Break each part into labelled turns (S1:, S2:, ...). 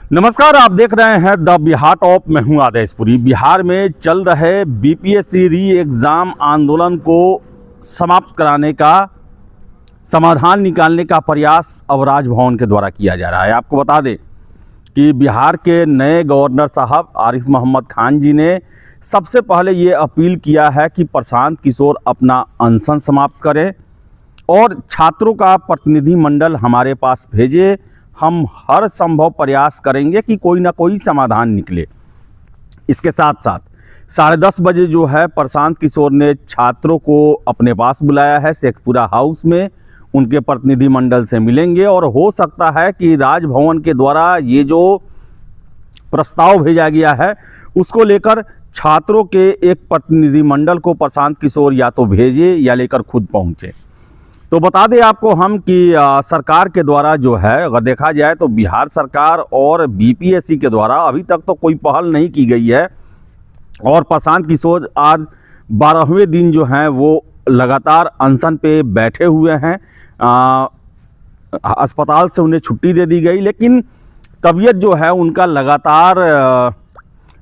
S1: नमस्कार, आप देख रहे हैं द बिहार टॉप। मैं हूं आदेशपुरी। बिहार में चल रहे बीपीएससी री एग्ज़ाम आंदोलन को समाप्त कराने का, समाधान निकालने का प्रयास अब राजभवन के द्वारा किया जा रहा है। आपको बता दें कि बिहार के नए गवर्नर साहब आरिफ मोहम्मद खान जी ने सबसे पहले ये अपील किया है कि प्रशांत किशोर अपना अनशन समाप्त करें और छात्रों का प्रतिनिधि मंडल हमारे पास भेजे। हम हर संभव प्रयास करेंगे कि कोई ना कोई समाधान निकले। इसके साथ साथ 10:30 बजे जो है प्रशांत किशोर ने छात्रों को अपने पास बुलाया है। शेखपुरा हाउस में उनके प्रतिनिधि मंडल से मिलेंगे और हो सकता है कि राजभवन के द्वारा ये जो प्रस्ताव भेजा गया है उसको लेकर छात्रों के एक प्रतिनिधि मंडल को प्रशांत किशोर या तो भेजे या लेकर खुद पहुँचे। तो बता दें आपको हम कि सरकार के द्वारा जो है, अगर देखा जाए तो बिहार सरकार और बीपीएससी के द्वारा अभी तक तो कोई पहल नहीं की गई है और प्रशांत किशोर आज 12वें दिन जो हैं वो लगातार अनशन पे बैठे हुए हैं। अस्पताल से उन्हें छुट्टी दे दी गई, लेकिन तबीयत जो है उनका लगातार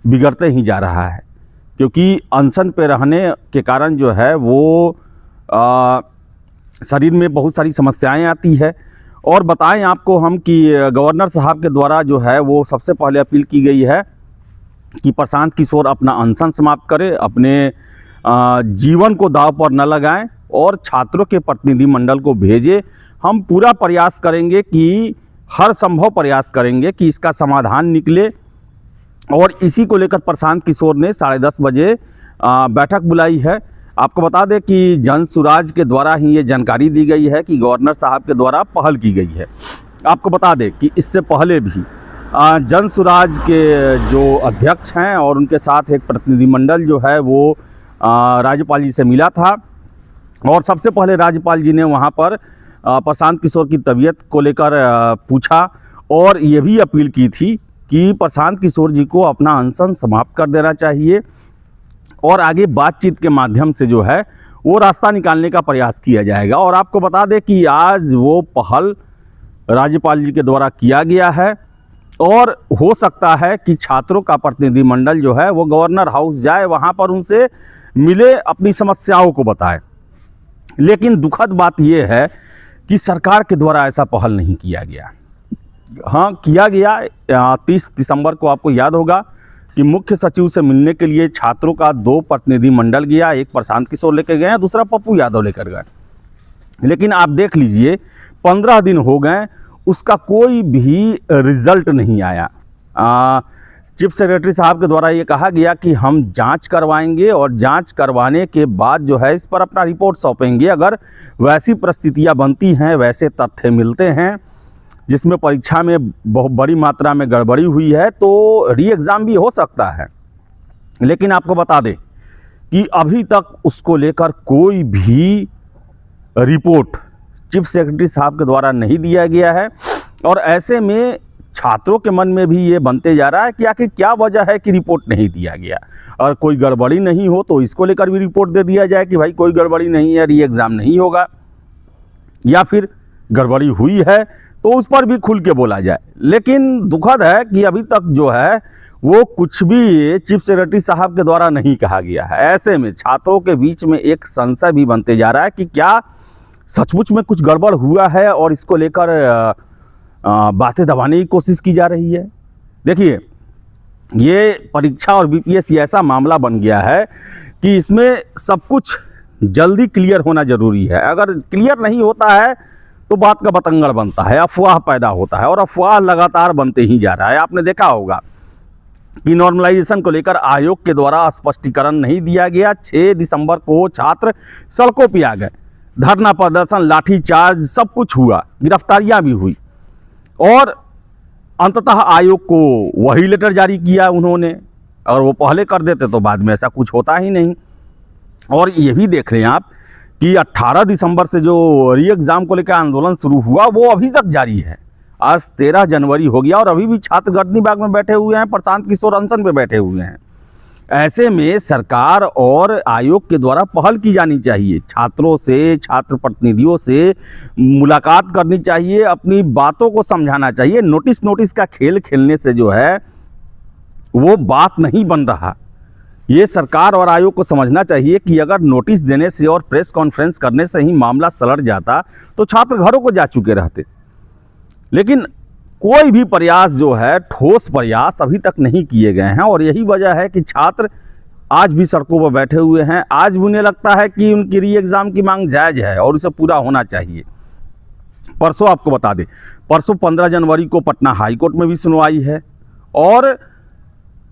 S1: बिगड़ते ही जा रहा है, क्योंकि अनशन पे रहने के कारण जो है वो शरीर में बहुत सारी समस्याएं आती है। और बताएं आपको हम कि गवर्नर साहब के द्वारा जो है वो सबसे पहले अपील की गई है कि प्रशांत किशोर अपना अनशन समाप्त करें, अपने जीवन को दांव पर न लगाएं और छात्रों के प्रतिनिधि मंडल को भेजे। हम पूरा प्रयास करेंगे कि हर संभव प्रयास करेंगे कि इसका समाधान निकले और इसी को लेकर प्रशांत किशोर ने 10:30 बजे बैठक बुलाई है। आपको बता दें कि जन सुराज के द्वारा ही ये जानकारी दी गई है कि गवर्नर साहब के द्वारा पहल की गई है। आपको बता दें कि इससे पहले भी जन सुराज के जो अध्यक्ष हैं और उनके साथ एक प्रतिनिधिमंडल जो है वो राज्यपाल जी से मिला था और सबसे पहले राज्यपाल जी ने वहाँ पर प्रशांत किशोर की तबीयत को लेकर पूछा और ये भी अपील की थी कि प्रशांत किशोर जी को अपना अनशन समाप्त कर देना चाहिए और आगे बातचीत के माध्यम से जो है वो रास्ता निकालने का प्रयास किया जाएगा। और आपको बता दें कि आज वो पहल राज्यपाल जी के द्वारा किया गया है और हो सकता है कि छात्रों का प्रतिनिधि मंडल जो है वो गवर्नर हाउस जाए, वहाँ पर उनसे मिले, अपनी समस्याओं को बताए। लेकिन दुखद बात ये है कि सरकार के द्वारा ऐसा पहल नहीं किया गया। हाँ, किया गया 30 दिसंबर को, आपको याद होगा कि मुख्य सचिव से मिलने के लिए छात्रों का 2 प्रतिनिधि मंडल गया। एक प्रशांत किशोर लेकर गए, दूसरा पप्पू यादव लेकर गए। लेकिन आप देख लीजिए 15 दिन हो गए, उसका कोई भी रिजल्ट नहीं आया। चीफ सेक्रेटरी साहब के द्वारा ये कहा गया कि हम जांच करवाएंगे और जांच करवाने के बाद जो है इस पर अपना रिपोर्ट सौंपेंगे। अगर वैसी परिस्थितियां बनती हैं, वैसे तथ्य मिलते हैं जिसमें परीक्षा में बहुत बड़ी मात्रा में गड़बड़ी हुई है, तो री एग्ज़ाम भी हो सकता है। लेकिन आपको बता दें कि अभी तक उसको लेकर कोई भी रिपोर्ट चीफ सेक्रेटरी साहब के द्वारा नहीं दिया गया है और ऐसे में छात्रों के मन में भी ये बनते जा रहा है कि आखिर क्या वजह है कि रिपोर्ट नहीं दिया गया। और कोई गड़बड़ी नहीं हो तो इसको लेकर भी रिपोर्ट दे दिया जाए कि भाई कोई गड़बड़ी नहीं है, री एग्ज़ाम नहीं होगा, या फिर गड़बड़ी हुई है तो उस पर भी खुल के बोला जाए। लेकिन दुखद है कि अभी तक जो है वो कुछ भी चीफ सेक्रेटरी साहब के द्वारा नहीं कहा गया है। ऐसे में छात्रों के बीच में एक संशय भी बनते जा रहा है कि क्या सचमुच में कुछ गड़बड़ हुआ है और इसको लेकर बातें दबाने की कोशिश की जा रही है। देखिए, ये परीक्षा और बीपीएससी ऐसा मामला बन गया है कि इसमें सब कुछ जल्दी क्लियर होना ज़रूरी है। अगर क्लियर नहीं होता है तो बात का बतंगड़ बनता है, अफवाह पैदा होता है और अफवाह लगातार बनते ही जा रहा है। आपने देखा होगा कि नॉर्मलाइजेशन को लेकर आयोग के द्वारा स्पष्टीकरण नहीं दिया गया। 6 दिसंबर को छात्र सड़कों पर आ गए, धरना प्रदर्शन, लाठीचार्ज, सब कुछ हुआ, गिरफ्तारियां भी हुई और अंततः आयोग को वही लेटर जारी किया उन्होंने। और वो पहले कर देते तो बाद में ऐसा कुछ होता ही नहीं। और ये भी देख रहे हैं आप कि 18 दिसंबर से जो री एग्ज़ाम को लेकर आंदोलन शुरू हुआ वो अभी तक जारी है। आज 13 जनवरी हो गया और अभी भी छात्र गर्दनी बाग में बैठे हुए हैं, प्रशांत किशोर अनशन पे बैठे हुए हैं। ऐसे में सरकार और आयोग के द्वारा पहल की जानी चाहिए, छात्रों से, छात्र प्रतिनिधियों से मुलाकात करनी चाहिए, अपनी बातों को समझाना चाहिए। नोटिस का खेल खेलने से जो है वो बात नहीं बन रहा। ये सरकार और आयोग को समझना चाहिए कि अगर नोटिस देने से और प्रेस कॉन्फ्रेंस करने से ही मामला सलट जाता तो छात्र घरों को जा चुके रहते। लेकिन कोई भी प्रयास जो है, ठोस प्रयास अभी तक नहीं किए गए हैं और यही वजह है कि छात्र आज भी सड़कों पर बैठे हुए हैं। आज भी उन्हें लगता है कि उनकी री एग्ज़ाम की मांग जायज़ है और उसे पूरा होना चाहिए। परसों आपको बता दें, परसों 15 जनवरी को पटना हाई कोर्ट में भी सुनवाई है और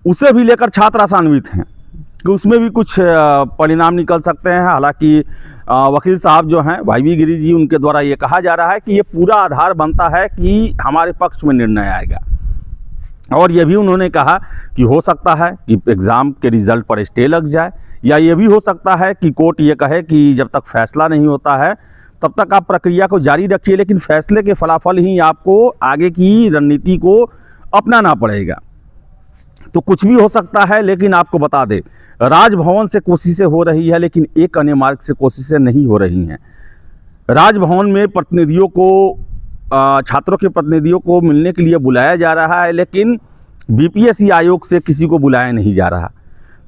S1: उसे भी लेकर छात्र आशान्वित हैं कि उसमें भी कुछ परिणाम निकल सकते हैं। हालांकि वकील साहब जो हैं वाई वी गिरी जी, उनके द्वारा ये कहा जा रहा है कि ये पूरा आधार बनता है कि हमारे पक्ष में निर्णय आएगा। और ये भी उन्होंने कहा कि हो सकता है कि एग्ज़ाम के रिज़ल्ट पर स्टे लग जाए, या ये भी हो सकता है कि कोर्ट ये कहे कि जब तक फैसला नहीं होता है तब तक आप प्रक्रिया को जारी रखिए, लेकिन फैसले के फलाफल ही आपको आगे की रणनीति को अपनाना पड़ेगा। तो कुछ भी हो सकता है, लेकिन आपको बता दें, राजभवन से कोशिशें हो रही है लेकिन एक अन्य मार्ग से कोशिशें नहीं हो रही हैं। राजभवन में प्रतिनिधियों को, छात्रों के प्रतिनिधियों को मिलने के लिए बुलाया जा रहा है, लेकिन बीपीएससी आयोग से किसी को बुलाया नहीं जा रहा।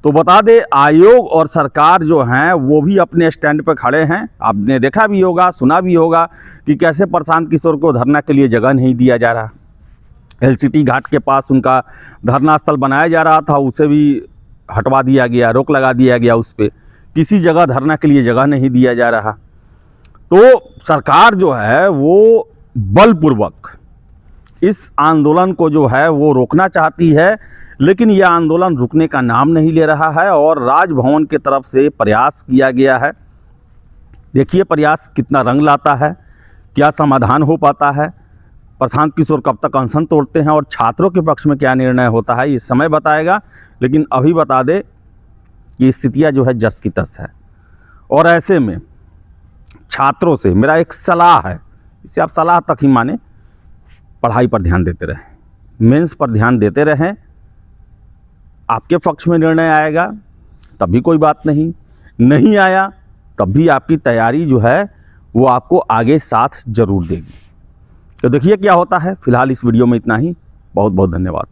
S1: तो बता दें, आयोग और सरकार जो हैं वो भी अपने स्टैंड पर खड़े हैं। आपने देखा भी होगा, सुना भी होगा कि कैसे प्रशांत किशोर को धरना के लिए जगह नहीं दिया जा रहा। एलसीटी घाट के पास उनका धरना स्थल बनाया जा रहा था, उसे भी हटवा दिया गया, रोक लगा दिया गया उस पर। किसी जगह धरना के लिए जगह नहीं दिया जा रहा। तो सरकार जो है वो बलपूर्वक इस आंदोलन को जो है वो रोकना चाहती है, लेकिन यह आंदोलन रुकने का नाम नहीं ले रहा है और राजभवन की तरफ से प्रयास किया गया है। देखिए प्रयास कितना रंग लाता है, क्या समाधान हो पाता है, प्रशांत किशोर कब तक अनशन तोड़ते हैं और छात्रों के पक्ष में क्या निर्णय होता है, ये समय बताएगा। लेकिन अभी बता दें कि स्थितियाँ जो है जस की तस है। और ऐसे में छात्रों से मेरा एक सलाह है, इसे आप सलाह तक ही माने, पढ़ाई पर ध्यान देते रहें, मेंस पर ध्यान देते रहें। आपके पक्ष में निर्णय आएगा तब भी कोई बात नहीं, नहीं आया तब भी आपकी तैयारी जो है वो आपको आगे साथ जरूर देगी। तो देखिए क्या होता है। फिलहाल इस वीडियो में इतना ही। बहुत बहुत धन्यवाद।